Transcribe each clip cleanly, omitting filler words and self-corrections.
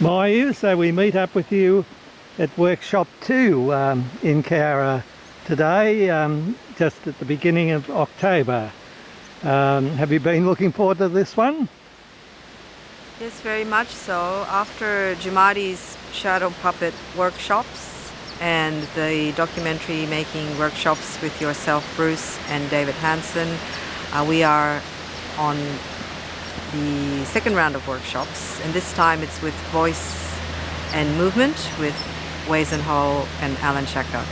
Mayu, so we meet up with you at workshop 2 in Cowra today, just at the beginning of October. Have you been looking forward to this one? Yes, very much so. After Jumadi's shadow puppet workshops and the documentary making workshops with yourself, Bruce, and David Hansen, we are on the second round of workshops, and this time it's with voice and movement with Weizen and Alan Schacher,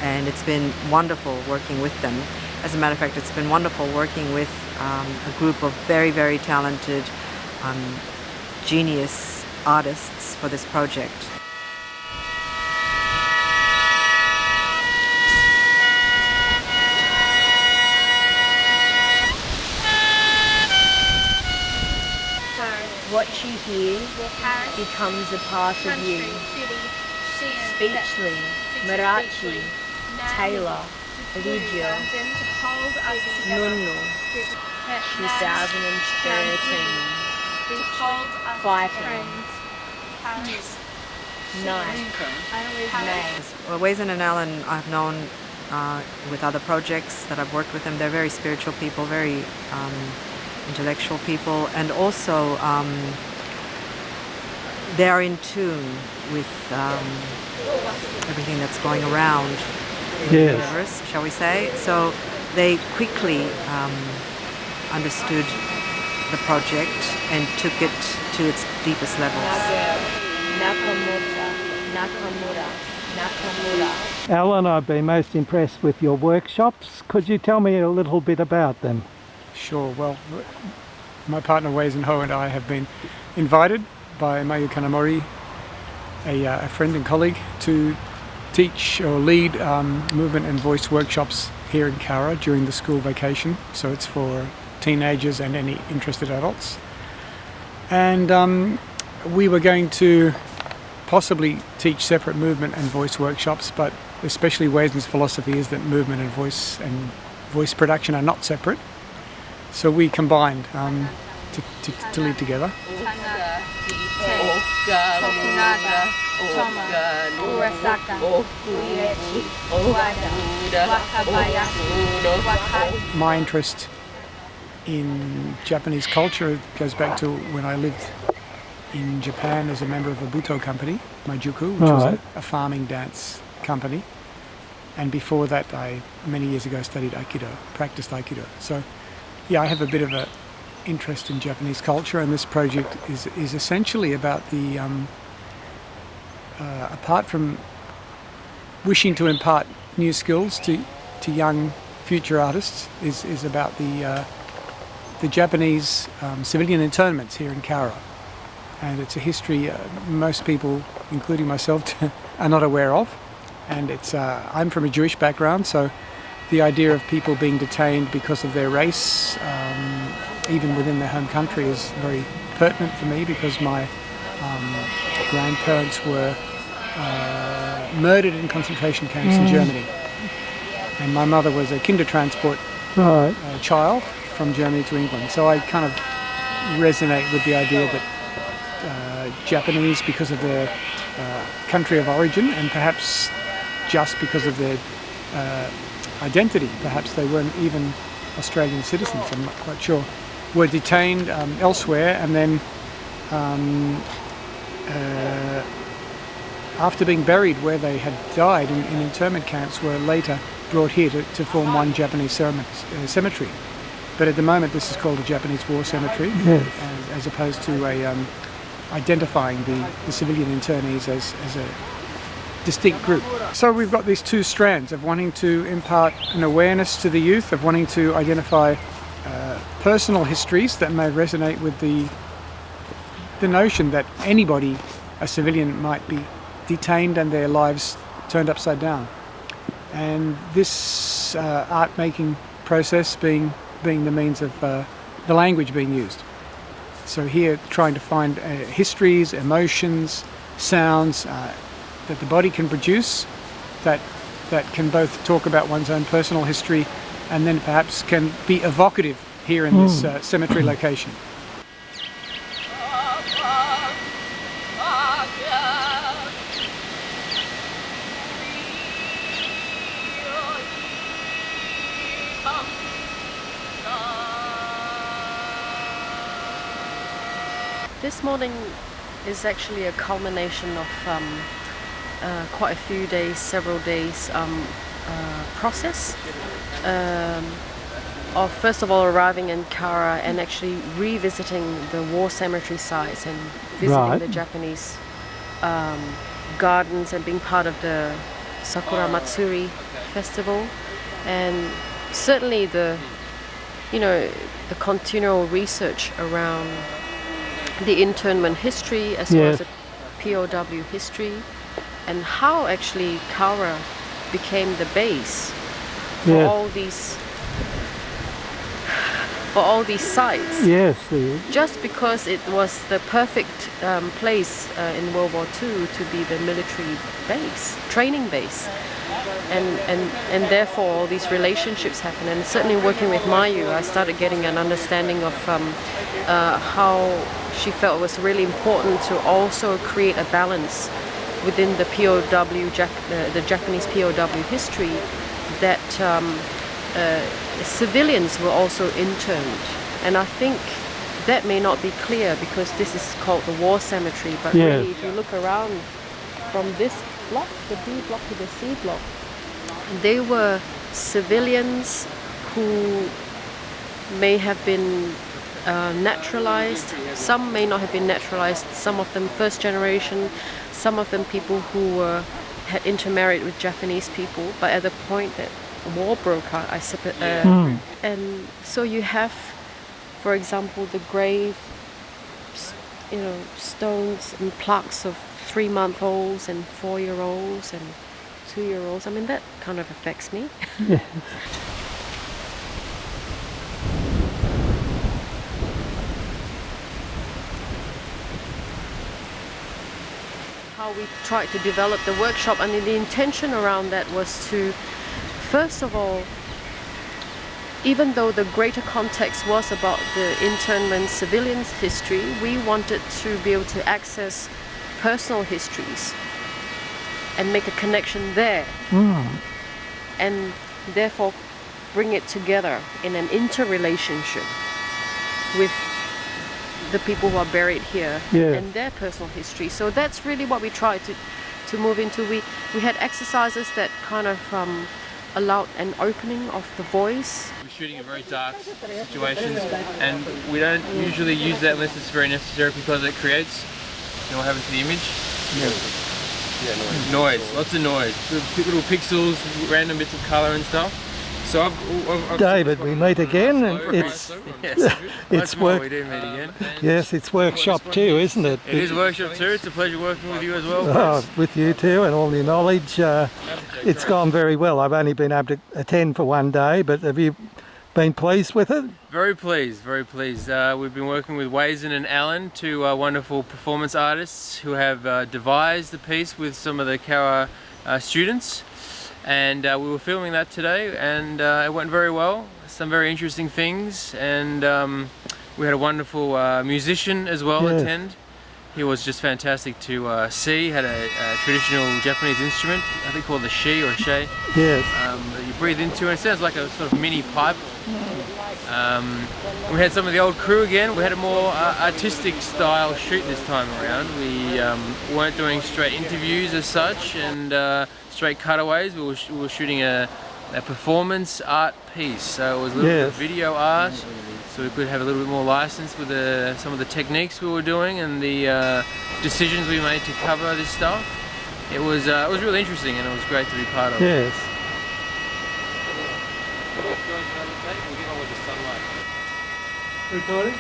and it's been wonderful working with them. As a matter of fact, it's been wonderful working with a group of very, very talented genius artists for this project. What you hear becomes a part of you. Speechly, Marathi, Taylor, Ligio, Nunnu, 2013, Fighting, Night, May. Well, Weizen and Alan I've known with other projects that I've worked with them. They're very spiritual people, very intellectual people, and also they are in tune with everything that's going around in the universe, shall we say. So they quickly understood the project and took it to its deepest levels. Alan, I've been most impressed with your workshops. Could you tell me a little bit about them? Sure. Well, my partner Weizen and I have been invited by Mayu Kanamori, a friend and colleague, to teach or lead movement and voice workshops here in Cowra during the school vacation. So it's for teenagers and any interested adults. And we were going to possibly teach separate movement and voice workshops, but especially Weizen's philosophy is that movement and voice production are not separate. So we combined to lead together. My interest in Japanese culture goes back to when I lived in Japan as a member of a Buto company, Majuku, which was a farming dance company. And before that, I, many years ago, studied Aikido, practiced Aikido. So yeah, I have a bit of an interest in Japanese culture, and this project is essentially about the, apart from wishing to impart new skills to young future artists, is about the Japanese civilian internments here in Cowra. And it's a history most people, including myself, are not aware of. And it's I'm from a Jewish background, so the idea of people being detained because of their race, even within their home country, is very pertinent for me, because my grandparents were murdered in concentration camps in Germany. And my mother was a Kindertransport child from Germany to England. So I kind of resonate with the idea that Japanese, because of their country of origin, and perhaps just because of their identity, perhaps they weren't even Australian citizens, I'm not quite sure, were detained elsewhere, and then after being buried where they had died in internment camps, were later brought here to form one Japanese cemetery. But at the moment this is called a Japanese war cemetery, as opposed to identifying the civilian internees as a distinct group. So we've got these two strands of wanting to impart an awareness to the youth, of wanting to identify personal histories that may resonate with the notion that anybody, a civilian, might be detained and their lives turned upside down. and this art making process being the means of the language being used. So here trying to find histories, emotions, sounds that the body can produce that can both talk about one's own personal history and then perhaps can be evocative here in this cemetery location. This morning is actually a culmination of quite a few days, several days process of first of all arriving in Kara and actually revisiting the war cemetery sites and visiting the Japanese gardens and being part of the Sakura Matsuri festival, and certainly the continual research around the internment history as well as the POW history, and how actually Kara became the base for all these sites. Yes. Just because it was the perfect place in World War II to be the military base, training base. And therefore all these relationships happen. And certainly working with Mayu, I started getting an understanding of how she felt it was really important to also create a balance within the POW, the Japanese POW history, that civilians were also interned. And I think that may not be clear because this is called the war cemetery, but really if you look around from this block, the B block to the C block, they were civilians who may have been naturalized, some may not have been naturalized, some of them first generation, some of them people who had intermarried with Japanese people, but at the point that war broke out, and so you have, for example, the grave, stones and plaques of 3-month-olds and 4-year-olds and 2-year-olds. I mean, that kind of affects me. Yeah. How we tried to develop the workshop, I mean, the intention around that was to, first of all, even though the greater context was about the internment civilians' history, we wanted to be able to access personal histories and make a connection there, and therefore bring it together in an interrelationship with the people who are buried here and their personal history. So that's really what we tried to move into. We had exercises that kind of allowed an opening of the voice. We're shooting in very dark situations, and we don't usually use that unless it's very necessary because it creates, what happens to the image? Noise, lots of noise. Little pixels, random bits of colour and stuff. So I've David, we meet again, and it's work. We do meet again. Yes, it's workshop too, isn't it? It is workshop too. It's a pleasure working with you as well. Oh, with you too, and all your knowledge. It's gone very well. I've only been able to attend for one day, but have you been pleased with it? Very pleased, very pleased. We've been working with Weizen and Alan, two wonderful performance artists who have devised the piece with some of the Kara students. And we were filming that today, and it went very well. Some very interesting things, and we had a wonderful musician as well attend. He was just fantastic to see. Had a traditional Japanese instrument, I think called the shi or shei. Yes. That you breathe into, and it sounds like a sort of mini pipe. We had some of the old crew again. We had a more artistic style shoot this time around. We weren't doing straight interviews as such, and straight cutaways. We were shooting a performance art piece, so it was a little bit of video art, so we could have a little bit more license with some of the techniques we were doing and the decisions we made to cover this stuff. It was really interesting, and it was great to be part of. Yes. Recording?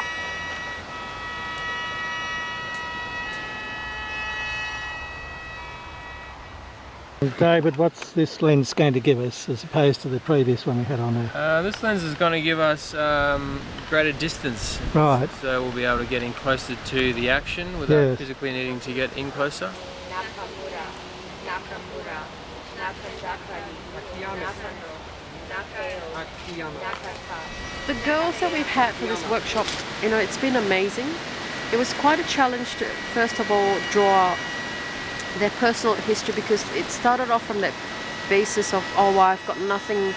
David, what's this lens going to give us as opposed to the previous one we had on there? This lens is going to give us greater distance. Right. So we'll be able to get in closer to the action without physically needing to get in closer. The girls that we've had for this workshop, you know, it's been amazing. It was quite a challenge to, first of all, draw their personal history, because it started off from that basis of, oh, well, I've got nothing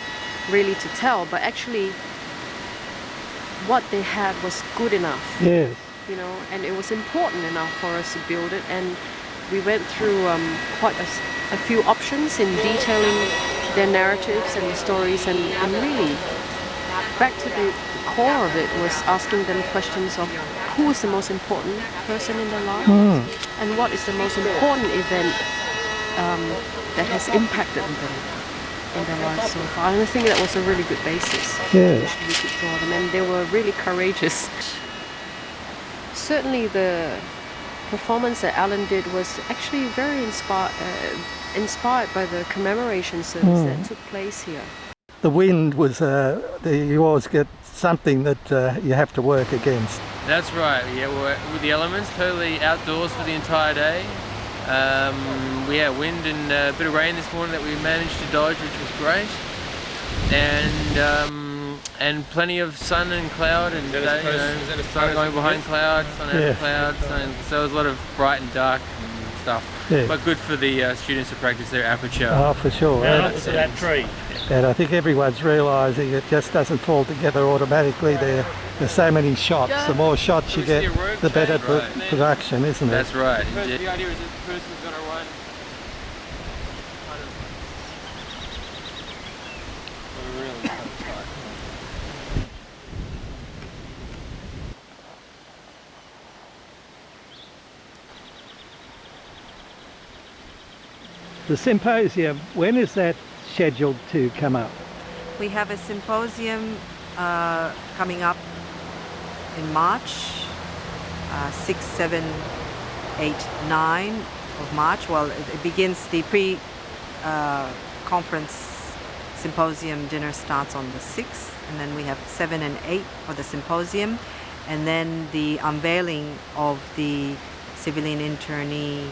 really to tell, but actually what they had was good enough. Yes. You know, and it was important enough for us to build it, and we went through quite a few options in detailing their narratives and the stories, and really back to the core of it was asking them questions of who is the most important person in their lives, and what is the most important event that has impacted them in their lives so far. And I think that was a really good basis. Yeah. We could draw them, and they were really courageous. Certainly the performance that Alan did was actually very inspired by the commemoration service that took place here. The wind was, you always get something that you have to work against. That's right, yeah, we're with the elements, totally outdoors for the entire day. We had wind and a bit of rain this morning that we managed to dodge, which was great. And plenty of sun and cloud, and sun going behind clouds, sun after clouds, so it was a lot of bright and dark and stuff. Yeah. But good for the students to practice their aperture. Oh, for sure. Now look at that tree. And I think everyone's realising it just doesn't fall together automatically. There's so many shots. The more shots you get, the better production, isn't it? That's right. The idea is that the person's going to run really tight. The symposium, when is that scheduled to come up? We have a symposium coming up in March, 6, 7, 8, 9 of March. Well, it begins, the pre-conference symposium dinner starts on the 6th, and then we have 7 and 8 for the symposium, and then the unveiling of the Civilian Internee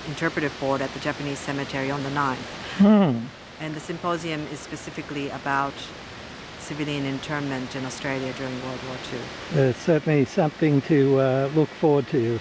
interpretive board at the Japanese cemetery on the 9th. And the symposium is specifically about civilian internment in Australia during World War II. It's certainly something to look forward to.